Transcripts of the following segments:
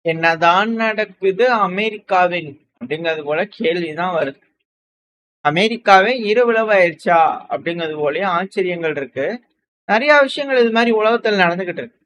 என்னதான் நடக்குது அமெரிக்காவில் அப்படிங்கிறது போல கேள்விதான் வருது. அமெரிக்காவே இருளவாயிருச்சா அப்படிங்கிறது போலயே ஆச்சரியங்கள் இருக்கு. நிறைய விஷயங்கள் இது மாதிரி உலகத்துல நடந்துகிட்டு இருக்கு.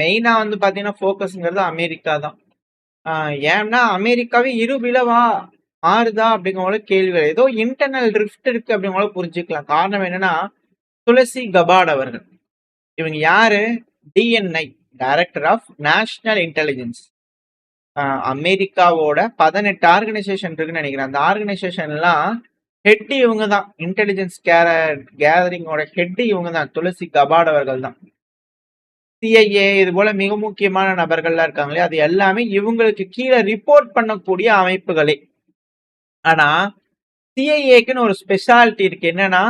மெயினா வந்து பாத்தீங்கன்னா போக்கஸ்ங்கிறது அமெரிக்கா தான். ஏன்னா அமெரிக்காவே இருபிளவா மாறுதா அப்படிங்கிற போல கேள்விகள். ஏதோ இன்டர்னல் ரிஃப்ட் இருக்கு அப்படிங்கிற போல புரிஞ்சுக்கலாம். காரணம் என்னன்னா துளசி கபாட் அவர்கள். இவங்க யாரு? DNI, director of national intelligence. அமெரிக்காவோட 18 ஆர்கனைசேஷன் இருக்குன்னு நினைக்கிறேன். அந்த ஆர்கனைசேஷன்லாம் ஹெட் இவங்க தான். இன்டெலிஜென்ஸ் கேதரிங்கோட ஹெட் இவங்க தான். துளசி கபாட் அவர்கள் தான். சிஐஏ இது போல மிக முக்கியமான நபர்கள்லாம் இருக்காங்களே, அது எல்லாமே இவங்களுக்கு கீழே ரிப்போர்ட் பண்ணக்கூடிய அமைப்புகளே. ஆனா சிஐஏக்குன்னு ஒரு ஸ்பெஷாலிட்டி இருக்கு. என்னன்னா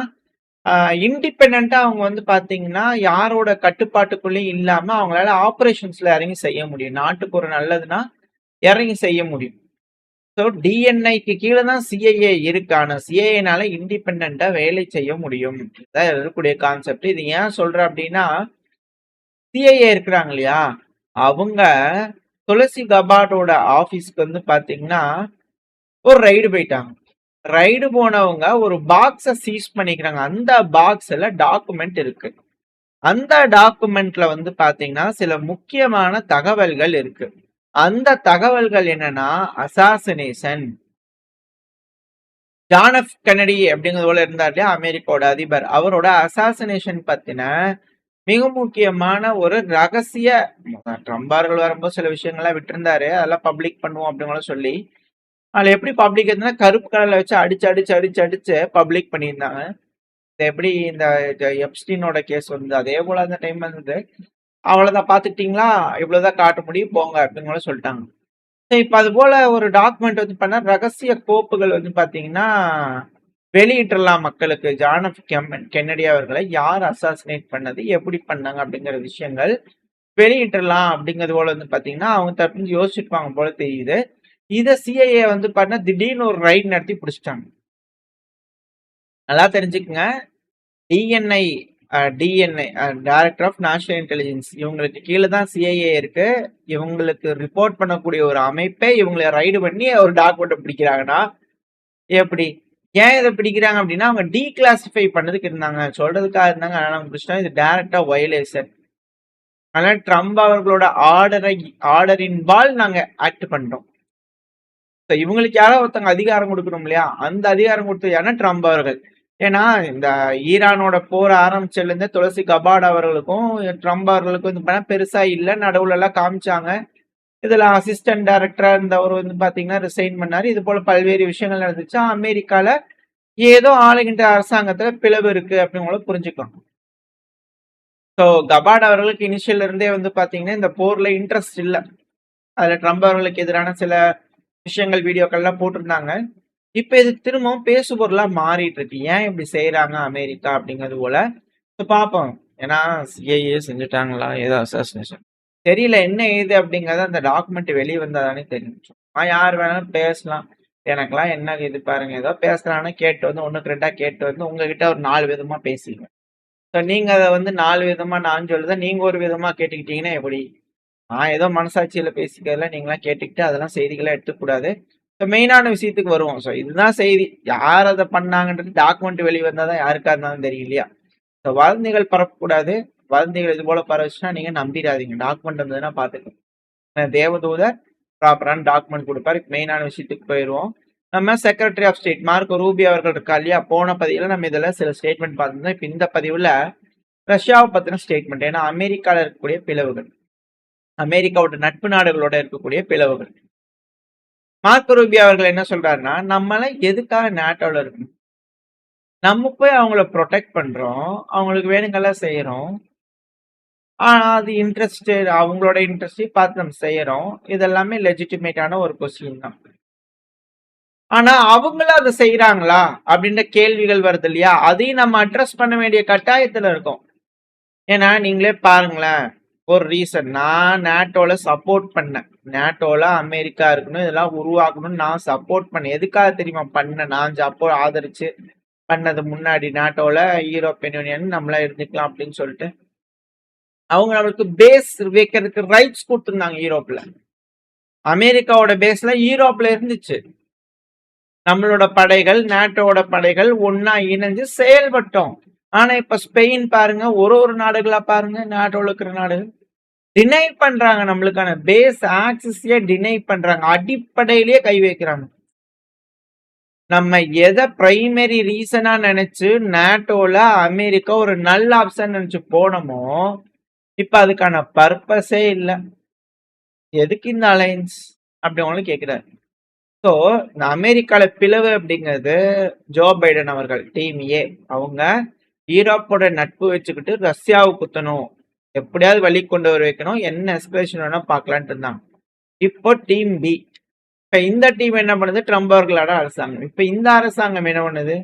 இண்டிபெண்டா அவங்க வந்து பாத்தீங்கன்னா யாரோட கட்டுப்பாட்டுக்குள்ளேயும் இல்லாம அவங்களால ஆபரேஷன்ஸ்ல இறங்கி செய்ய முடியும். நாட்டுக்கு ஒரு நல்லதுன்னா இறங்கி செய்ய முடியும். ஸோ டிஎன்ஐக்கு கீழே தான் சிஐஏ இருக்கு. ஆனா சிஐஏனால இண்டிபெண்டா வேலை செய்ய முடியும். இதான் இருக்கக்கூடிய கான்செப்ட். இது ஏன் சொல்றேன் அப்படின்னா சிஐஏ இருக்கிறாங்க இல்லையா, அவங்க துளசி கபாட்டோட ஆபீஸ்க்கு வந்து பாத்தீங்கன்னா ஒரு ரைடு போயிட்டாங்க. ரைடு போனவங்க ஒரு பாக்ஸ சீஸ் பண்ணிக்கிறாங்க. அந்த பாக்ஸ்ல டாக்குமெண்ட் இருக்கு. அந்த டாக்குமெண்ட்ல வந்து பாத்தீங்கன்னா சில முக்கியமான தகவல்கள் இருக்கு. அந்த தகவல்கள் என்னன்னா அசாசினேஷன். ஜான் எஃப் கென்னடி அப்படிங்கிறது போல இருந்தார் இல்லையா, அமெரிக்காவோட அதிபர். அவரோட அசாசினேஷன் பத்தின மிக முக்கியமான ஒரு ரகசிய, ட்ரம்ப் அவர்கள் வரும்போது சில விஷயங்கள்லாம் விட்டுருந்தாரு, அதெல்லாம் பப்ளிக் பண்ணுவோம் அப்படிங்கிற சொல்லி. அதுல எப்படி பப்ளிக் இருந்ததுன்னா கருப்பு கலர்ல வச்சு அடிச்சு அடிச்சு அடிச்சு அடிச்சு பப்ளிக் பண்ணியிருந்தாங்க. எப்படி இந்த எப்ஸ்டீனோட கேஸ் வந்து அதே போல அந்த டைம் வந்தது. அவ்வளவுதான், பாத்துக்கிட்டீங்களா, இவ்வளவுதான் காட்ட முடியும் போங்க அப்படின்னு சொல்லிட்டாங்க. இப்ப அது போல ஒரு டாக்குமெண்ட் வந்து பண்ண ரகசிய கோப்புகள் வந்து பாத்தீங்கன்னா வெளியிட்டுலாம் மக்களுக்கு. ஜான் எஃப் கென்னடி அவர்களை யார் அசாசினேட் பண்ணது, எப்படி பண்ணாங்க அப்படிங்கிற விஷயங்கள் வெளியிட்டுலாம் அப்படிங்கிறது போல வந்து பாத்தீங்கன்னா அவங்க தப்பு யோசிச்சுப்பாங்க போல தெரியுது. இத சிஐஏ வந்து பண்ண திடீர்னு ஒரு ரைட் நடத்தி பிடிச்சிட்டாங்க. நல்லா தெரிஞ்சுக்குங்க, DNI DNI director of national intelligence இவங்களுக்கு கீழே தான் சிஐஏ இருக்கு. இவங்களுக்கு ரிப்போர்ட் பண்ணக்கூடிய ஒரு அமைப்பே இவங்களை ரைடு பண்ணி ஒரு டாக்குமெண்ட் பிடிக்கிறாங்கன்னா எப்படி? ஏன் இதை பிடிக்கிறாங்க அப்படின்னா அவங்க டீகிளாசிஃபை பண்ணதுக்கு இருந்தாங்க, சொல்றதுக்காக இருந்தாங்க. ஆனால் பிடிச்சிட்டா இது டைரக்டா வயலேஷன். அதனால ட்ரம்ப் அவர்களோட ஆர்டரின் பால் நாங்க ஆக்ட் பண்றோம். இவங்களுக்கு யாரோ ஒருத்தவங்க அதிகாரம் கொடுக்கணும் இல்லையா, அந்த அதிகாரம் கொடுத்தது யாருன்னா ட்ரம்ப் அவர்கள். ஏன்னா இந்த ஈரானோட போர் ஆரம்பிச்சதுல இருந்து துளசி கபாட் அவர்களுக்கும் ட்ரம்ப் அவர்களுக்கும் வந்து பெருசா இல்ல, நடுவுல எல்லாம் காமிச்சாங்க. இதுல அசிஸ்டன்ட் டைரக்டரா இருந்தவர் வந்து பாத்தீங்கன்னா ரிசைன் பண்ணாரு. இது போல பல்வேறு விஷயங்கள் நடந்துச்சு. அமெரிக்கால ஏதோ ஆளுகின்ற அரசாங்கத்துல பிளவு இருக்கு அப்படிங்கள புரிஞ்சுக்கலாம். ஸோ கபாட் அவர்களுக்கு இனிஷியல் இருந்தே வந்து பாத்தீங்கன்னா இந்த போர்ல இன்ட்ரெஸ்ட் இல்லை. அதுல ட்ரம்ப் அவர்களுக்கு எதிரான சில விஷயங்கள் வீடியோக்கள்லாம் போட்டிருந்தாங்க. இப்ப இது திரும்பவும் பேசுபொருளா மாறிட்டு இருக்கு. ஏன் இப்படி செய்யறாங்க அமெரிக்கா அப்படிங்கிறது போல பார்ப்போம். ஏன்னா சிஐஏ செஞ்சுட்டாங்களா ஏதோ அசாசினேஷன் தெரியல, என்ன ஏது அப்படிங்கறத அந்த டாக்குமெண்ட் வெளியே வந்தாதானே தெரியும். யார் வேணாலும் பேசலாம். எனக்கெல்லாம் என்ன இது பாருங்க, ஏதோ பேசுறான்னு கேட்டு வந்து ஒண்ணுக்கு ரெண்டா கேட்டு வந்து உங்ககிட்ட ஒரு 4 விதமா பேசிங்க. நீங்க அதை வந்து 4 விதமா நான் சொல்லுத நீங்க ஒரு விதமா கேட்டுக்கிட்டீங்கன்னா எப்படி? நான் ஏதோ மனசாட்சியில பேசிக்கிறதுல நீங்களாம் கேட்டுக்கிட்டு அதெல்லாம் செய்திகளா எடுத்துக்கூடாது. மெயினான விஷயத்துக்கு வருவோம். ஸோ இதுதான் செய்தி. யார் அதை பண்ணாங்கன்றது டாக்குமெண்ட் வெளியே வந்தாதான் யாருக்கா இருந்தாலும் தெரியும் இல்லையா. வதந்திகள் பரப்பக்கூடாது. வதந்திகள் இது போல பரவச்சுன்னா நீங்க நம்பிடாதீங்க. டாக்குமெண்ட் வந்ததுன்னா பாத்துக்கோங்க. தேவதூதர் ப்ராப்பரான டாக்குமெண்ட் கொடுப்பாரு. மெயினான விஷயத்துக்கு போயிடுவோம். நம்ம secretary of state Marco Rubio அவர்கள் இருக்கா இல்லையா, போன பதிவுல நம்ம இதுல சில ஸ்டேட்மெண்ட் பார்த்துருந்தோம். இப்ப இந்த பதிவுல ரஷ்யாவை பத்தின ஸ்டேட்மெண்ட். ஏன்னா அமெரிக்கால இருக்கக்கூடிய பிளவுகள், அமெரிக்காவோட நட்பு நாடுகளோட இருக்கக்கூடிய பிளவுகள். மார்க்கோ ரூபியோ அவர்கள் என்ன சொல்றாருன்னா, நம்மள எதுக்காக நேட்டோல இருக்கணும், நம்ம போய் அவங்கள ப்ரொடெக்ட் பண்றோம், அவங்களுக்கு வேணுங்கெல்லாம் செய்யறோம். ஆனா அது இன்ட்ரெஸ்ட், அவங்களோட இன்ட்ரெஸ்டையும் பார்த்து நம்ம செய்யறோம். இதெல்லாமே லெஜிட்டிமேட்டான ஒரு கொஸ்டின் தான். ஆனா அவங்களும் அதை செய்யறாங்களா அப்படின்ற கேள்விகள் வருது இல்லையா, அதையும் நம்ம அட்ரஸ் பண்ண வேண்டிய கட்டாயத்துல இருக்கோம். ஏன்னா நீங்களே பாருங்களேன், ஒரு ரீசன் நான் நேட்டோல சப்போர்ட் பண்ணேன். நேட்டோல அமெரிக்கா இருக்கணும், இதெல்லாம் உருவாக்கணும்னு நான் சப்போர்ட் பண்ணேன். எதுக்காக தெரியுமா பண்ணேன்? நான் ஆதரிச்சு பண்ணது முன்னாடி நேட்டோல யூரோப்பியன் யூனியன் நம்மளா இருந்துக்கலாம் அப்படின்னு சொல்லிட்டு அவங்க நம்மளுக்கு பேஸ் வைக்கிறதுக்கு ரைட்ஸ் கொடுத்துருந்தாங்க யூரோப்ல. அமெரிக்காவோட பேஸ்ல யூரோப்ல இருந்துச்சு. நம்மளோட படைகள், நாட்டோட படைகள் ஒன்னா இணைஞ்சு செயல்பட்டோம். ஆனா இப்ப ஸ்பெயின் பாருங்க, ஒரு நாடுகளா பாருங்க, நாட்டோட இருக்கிற நாடுகள் டினை பண்றாங்க, நம்மளுக்கான பேஸ் ஆக்சிஸையே டினை பண்றாங்க, அடிப்படையிலேயே கை வைக்கிறாங்க. நம்ம எதை பிரைமரி ரீசனா நினைச்சு நாட்டோல அமெரிக்கா ஒரு நல்ல ஆப்ஷன் நினைச்சு போனோமோ, இப்ப அதுக்கான பர்பஸே இல்ல. எதுக்கு இந்த அலையன்ஸ் அப்படி அவங்களும் கேட்கிறாரு. ஸோ இந்த அமெரிக்கால பிளவு அப்படிங்கிறது ஜோ பைடன் அவர்கள் டீம் ஏ அவங்க ஈரோப்போட நட்பு வச்சுக்கிட்டு ரஷ்யாவுக்கு குத்தணும், எப்படியாவது வழி கொண்டு வர வைக்கணும், என்ன எஸ்கலேஷன் வேணா பார்க்கலான்ட்டு இருந்தாங்க. இப்போ டீம் பி, இப்ப இந்த டீம் என்ன பண்ணுது, ட்ரம்ப் அவர்களோட அரசாங்கம். இப்ப இந்த அரசாங்கம் என்ன பண்ணுது,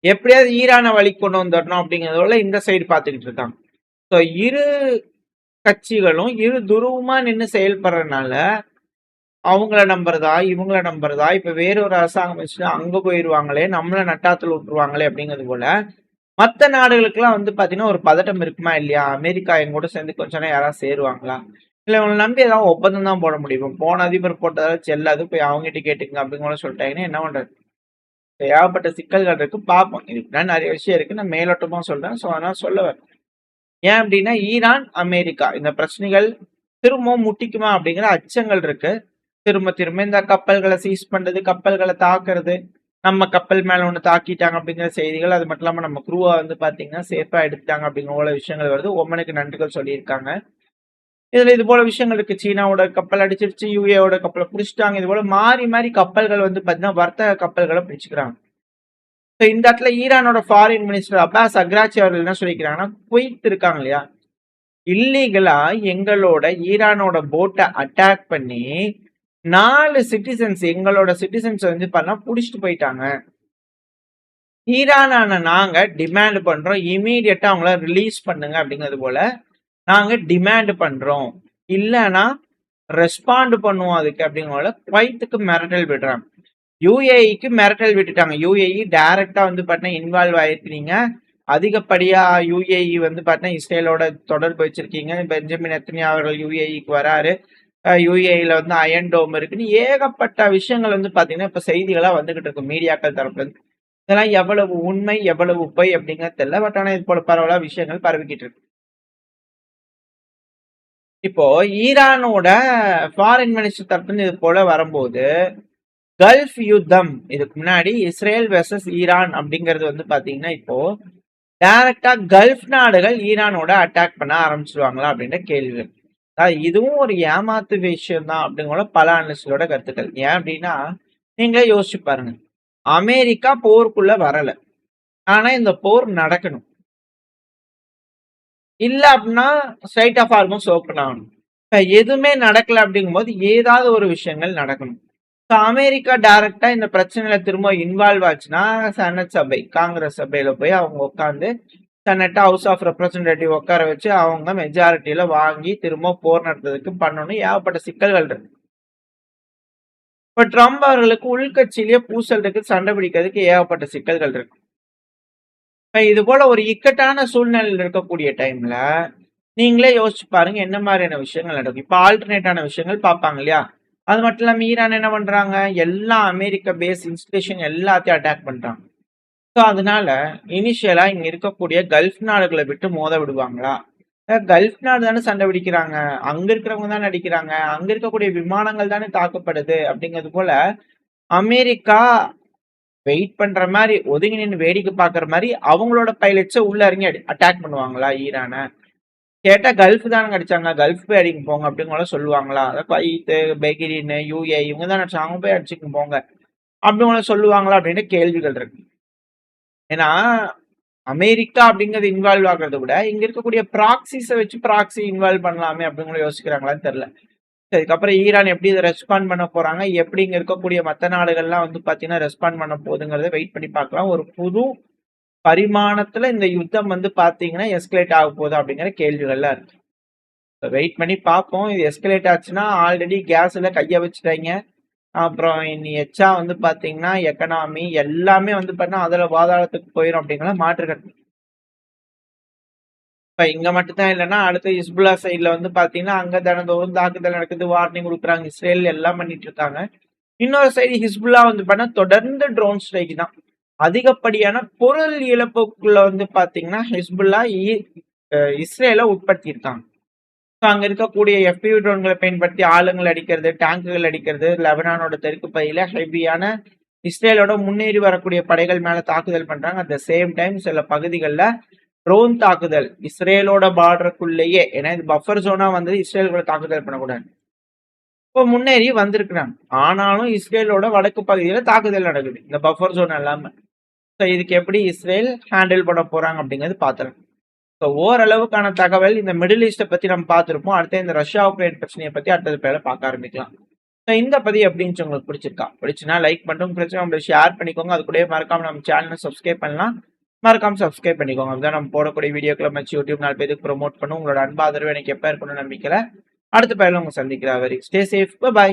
எப்படியாவது ஈரானை வழி கொண்டு வந்துடணும் அப்படிங்கிறதோட இந்த சைடு பார்த்துக்கிட்டு இருக்காங்க. ஸோ இரு கட்சிகளும் இரு துருவமா நின்று செயல்படுறதுனால அவங்கள நம்புறதா இவங்கள நம்புறதா, இப்ப வேற ஒரு அரசாங்கம் வச்சுட்டு அங்க போயிருவாங்களே, நம்மள நட்டாத்துல விட்டுருவாங்களே அப்படிங்கிறது போல மற்ற நாடுகளுக்கெல்லாம் வந்து பாத்தீங்கன்னா ஒரு பதட்டம் இருக்குமா இல்லையா, அமெரிக்கா எங்க கூட சேர்ந்து கொஞ்ச நேரம் யாராவது சேருவாங்களா, இல்ல இவங்களை நம்பி ஏதாவது ஒப்பந்தம் தான் போட முடியும், போன அதிபர் போட்டதால செல்லாது, போய் அவங்ககிட்ட கேட்டுங்க அப்படிங்கிற சொல்லிட்டாங்கன்னா என்ன பண்றது. ஏகப்பட்ட சிக்கல்கள் இருக்கு, பார்ப்போம். இதுக்கு நிறைய விஷயம் இருக்கு, நான் மேலோட்டமா சொல்றேன். ஸோ அதனால சொல்ல வரேன். ஏன் அப்படின்னா ஈரான் அமெரிக்கா இந்த பிரச்சனைகள் திரும்பவும் முட்டிக்குமா அப்படிங்கிற அச்சங்கள் இருக்கு. திரும்ப திரும்ப இந்த கப்பல்களை சீஸ் பண்றது, கப்பல்களை தாக்குறது, நம்ம கப்பல் மேல ஒண்ணு தாக்கிட்டாங்க அப்படிங்கிற செய்திகள், அது மட்டும் இல்லாம நம்ம குரூவா வந்து பாத்தீங்கன்னா சேஃபா எடுத்துட்டாங்க அப்படிங்கிற விஷயங்கள் வருது. ஒமனுக்கு நன்றிகள் சொல்லியிருக்காங்க. இதுல இது போல விஷயங்கள் இருக்கு. சீனாவோட கப்பல் அடிச்சிருச்சு, யூஏவோட கப்பலை பிடிச்சிட்டாங்க. இது போல மாறி மாறி கப்பல்கள் வந்து பாத்தீங்கன்னா வர்த்தக கப்பல்களை பிடிச்சுக்கிறாங்க. இந்த இடத்துல ஈரானோட ஃபாரின் மினிஸ்டர் அப்பாஸ் அக்ராச்சி அவர்கள் என்ன சொல்லிக்கிறாங்கன்னா, குவைத் இருக்காங்க இல்லையா, இல்லீகலா எங்களோட ஈரானோட போட்டை அட்டாக் பண்ணி 4 சிட்டிசன்ஸ் எங்களோட சிட்டிசன்ஸ் வந்து பண்ணா புடிச்சிட்டு போயிட்டாங்க. ஈரானான நாங்க டிமாண்ட் பண்றோம், இமீடியட்டா அவங்கள ரிலீஸ் பண்ணுங்க அப்படிங்கிறது போல நாங்க டிமாண்ட் பண்றோம், இல்லைன்னா ரெஸ்பாண்ட் பண்ணுவோம் அதுக்கு அப்படிங்கிற குவைத்துக்கு மிரட்டல் விடுறாங்க. யுஏஇக்கு மிரட்டல் விட்டுட்டாங்க. யுஏஇ டைரக்டா வந்து பாத்தீங்கன்னா இன்வால்வ் ஆயிருக்கீங்க, அதிகப்படியா யுஏஇ வந்து பாத்தீங்கன்னா இஸ்ரேலோட தொடர்பு வச்சிருக்கீங்க, பெஞ்சமின் நெத்தன்யாஹு அவர்கள் யுஏஇக்கு வராரு, யுஏஇல வந்து அயன் டோம் இருக்குன்னு ஏகப்பட்ட விஷயங்கள் வந்து பாத்தீங்கன்னா இப்ப செய்திகளா வந்துகிட்டு இருக்கு மீடியாக்கள் தரப்புல இருந்து. இதெல்லாம் எவ்வளவு உண்மை எவ்வளவு பொய் அப்படிங்கிறது தெரியல. பட் ஆனா இது போல பரவலா விஷயங்கள் பரவிக்கிட்டு இருக்கு. இப்போ ஈரானோட ஃபாரின் மினிஸ்டர் தரப்புல இது போல வரும்போது கல்ஃப் யுத்தம், இதுக்கு முன்னாடி இஸ்ரேல் வெர்சஸ் ஈரான் அப்படிங்கிறது வந்து பாத்தீங்கன்னா இப்போ டைரக்டா கல்ஃப் நாடுகள் ஈரானோட அட்டாக் பண்ண ஆரம்பிச்சிருவாங்களா அப்படின்ற கேள்வி. இதுவும் ஒரு ஏமாத்து விஷயம் தான் அப்படிங்கிற பல அனலிஸ்டோட கருத்துக்கள். ஏன் அப்படின்னா நீங்களே யோசிச்சு பாருங்க, அமெரிக்கா போருக்குள்ள வரல, ஆனா இந்த போர் நடக்கணும். இல்ல அப்படின்னா ஸ்ட்ரைட் ஆஃப் ஹார்மோஸ் ஓப்பன் ஆகணும். எதுவுமே நடக்கல அப்படிங்கும்போது ஏதாவது ஒரு விஷயங்கள் நடக்கணும். அமெரிக்கா டைரக்டா இந்த பிரச்சனையில திரும்ப இன்வால்வ் ஆச்சுன்னா செனட் சபை, காங்கிரஸ் சபையில போய் அவங்க உட்காந்து செனட் ஹவுஸ் ஆஃப் ரெப்ரசன்டேட்டிவ் உட்கார வச்சு அவங்க மெஜாரிட்டியில வாங்கி திரும்ப போர் நடத்துறதுக்கு பண்ணணும். ஏகப்பட்ட சிக்கல்கள் இருக்கு. இப்ப ட்ரம்ப் அவர்களுக்கு உள்கட்சியிலேயே பூசல் இருக்கு, சண்டை பிடிக்கிறதுக்கு ஏகப்பட்ட சிக்கல்கள் இருக்கு. இது போல ஒரு இக்கட்டான சூழ்நிலையில் இருக்கக்கூடிய டைம்ல நீங்களே யோசிச்சு பாருங்க என்ன மாதிரியான விஷயங்கள் நடக்கும். இப்ப ஆல்டர்னேட்டான விஷயங்கள் பார்ப்பாங்க இல்லையா, அது மட்டும் இல்லாம ஈரான் என்ன பண்றாங்க, எல்லா அமெரிக்க பேஸ் இன்ஸ்டிலேஷன் எல்லாத்தையும் அட்டாக் பண்றாங்க. ஸோ அதனால இனிஷியலா இங்க இருக்கக்கூடிய கல்ஃப் நாடுகளை விட்டு மோத விடுவாங்களா, கல்ஃப் நாடு தானே சண்டை பிடிக்கிறாங்க, அங்க இருக்கிறவங்க தானே அடிக்கிறாங்க, அங்க இருக்கக்கூடிய விமானங்கள் தானே தாக்கப்படுது அப்படிங்கிறது போல அமெரிக்கா வெயிட் பண்ற மாதிரி ஒதுங்கி நின்று வேடிக்கை பாக்குற மாதிரி அவங்களோட பைலட்ஸை உள்ள இறங்கி அட்டாக் பண்ணுவாங்களா ஈரான கேட்டா, கல்ஃப் தானே அடிச்சாங்க, கல்ஃப் போய் அடிக்க போங்க அப்படிங்கிற சொல்லுவாங்களா, குவைத்து பெஹ்ரைன் யூஏ இவங்க தான் அடிச்சாங்க, அவங்க போய் அடிச்சுக்க போங்க அப்படிங்கிற சொல்லுவாங்களா அப்படின்னு கேள்விகள் இருக்கு. ஏன்னா அமெரிக்கா அப்படிங்கிறது இன்வால்வ் ஆகுறத விட இங்க இருக்கக்கூடிய ப்ராக்சிஸை வச்சு ப்ராக்சி இன்வால்வ் பண்ணலாமே அப்படிங்கிற யோசிக்கிறாங்களான்னு தெரியல. அதுக்கப்புறம் ஈரான் எப்படி இதை ரெஸ்பாண்ட் பண்ண போறாங்க, எப்படி இங்க இருக்கக்கூடிய மற்ற நாடுகள்லாம் வந்து பாத்தீங்கன்னா ரெஸ்பாண்ட் பண்ண போகுதுங்கிறத வெயிட் பண்ணி பார்க்கலாம். ஒரு புது பரிமாணத்துல இந்த யுத்தம் வந்து பாத்தீங்கன்னா எஸ்கலேட் ஆக போகுது அப்படிங்கிற கேள்விகள்லாம் இருக்கு. வெயிட் பண்ணி பார்ப்போம். இது எஸ்கலேட் ஆச்சுன்னா ஆல்ரெடி கேஸ்ல கைய வச்சுட்டாங்க, அப்புறம் இனி எச்சா வந்து பாத்தீங்கன்னா எக்கனாமி எல்லாமே வந்து பாத்தீங்கன்னா அதுல பாதாளத்துக்கு போயிடும் அப்படிங்கிற மாற்று இப்ப இங்க மட்டும் தான் இல்லன்னா, அடுத்து ஹிஸ்புல்லா சைடுல வந்து பாத்தீங்கன்னா, அங்க தினந்தோறும் தாக்குதல் நடக்குது, வார்னிங் குடுக்குறாங்க. இஸ்ரேல் எல்லாம் பண்ணிட்டு இருக்காங்க. இன்னொரு சைடு ஹிஸ்புல்லா வந்து பண்ணா தொடர்ந்து ட்ரோன் ஸ்ட்ரைக் தான். அதிகப்படியான பொருள் இழப்புக்குள்ள வந்து பாத்தீங்கன்னா, ஹிஸ்புல்லா இஸ்ரேல உட்படுத்தியிருக்காங்க. அங்க இருக்கக்கூடிய எஃபியூ ட்ரோன்களை பயன்படுத்தி ஆளுங்களை அடிக்கிறது, டேங்குகள் அடிக்கிறது, லெபனானோட தெற்கு பகுதியில ஹெவியான இஸ்ரேலோட முன்னேறி வரக்கூடிய படைகள் மேல தாக்குதல் பண்றாங்க. அட் த சேம் டைம் சில பகுதிகளில் ட்ரோன் தாக்குதல் இஸ்ரேலோட பார்டருக்குள்ளேயே, ஏன்னா இது பஃபர் ஜோனா வந்து இஸ்ரேல் கூட தாக்குதல் பண்ணக்கூடாது. இப்போ முன்னேறி வந்திருக்கிறாங்க. ஆனாலும் இஸ்ரேலோட வடக்கு பகுதியில தாக்குதல் நடக்குது இந்த பஃபர் ஜோன் இல்லாம. இதுக்கு எப்படி இஸ்ரேல் ஹேண்டில் பண்ண போறாங்க அப்படிங்கிறது பாத்துறோம். ஓரளவுக்கான தகவல் இந்த மிடில் ஈஸ்ட்டை பத்தி நம்ம பார்த்துருப்போம். அடுத்து இந்த ரஷ்யா உக்ரைன் பிரச்சனையை பத்தி அடுத்தது பேர பார்க்க ஆரம்பிக்கலாம். இந்த பதிவு எப்படி உங்களுக்கு பிடிச்சிருக்கா? பிடிச்சுன்னா லைக் பண்ணுங்க, பிரச்சனை உங்களுக்கு ஷேர் பண்ணிக்கோங்க. அது கூட மறக்காம நம்ம சேனலை சப்ஸ்கிரைப் பண்ணலாம். மறக்காம சப்ஸ்கிரைப் பண்ணிக்கோங்க. அப்பதான் நம்ம போடக்கூடிய வீடியோக்களை மச்சு யூடியூப் 4 பேருக்கு ப்ரொமோட் பண்ணும். உங்களோட அன்பாதரவு எனக்கு எப்ப இருக்கணும்னு நம்பிக்கல. அடுத்த பேரில் உங்க சந்திக்கிறா. Very stay safe. பை.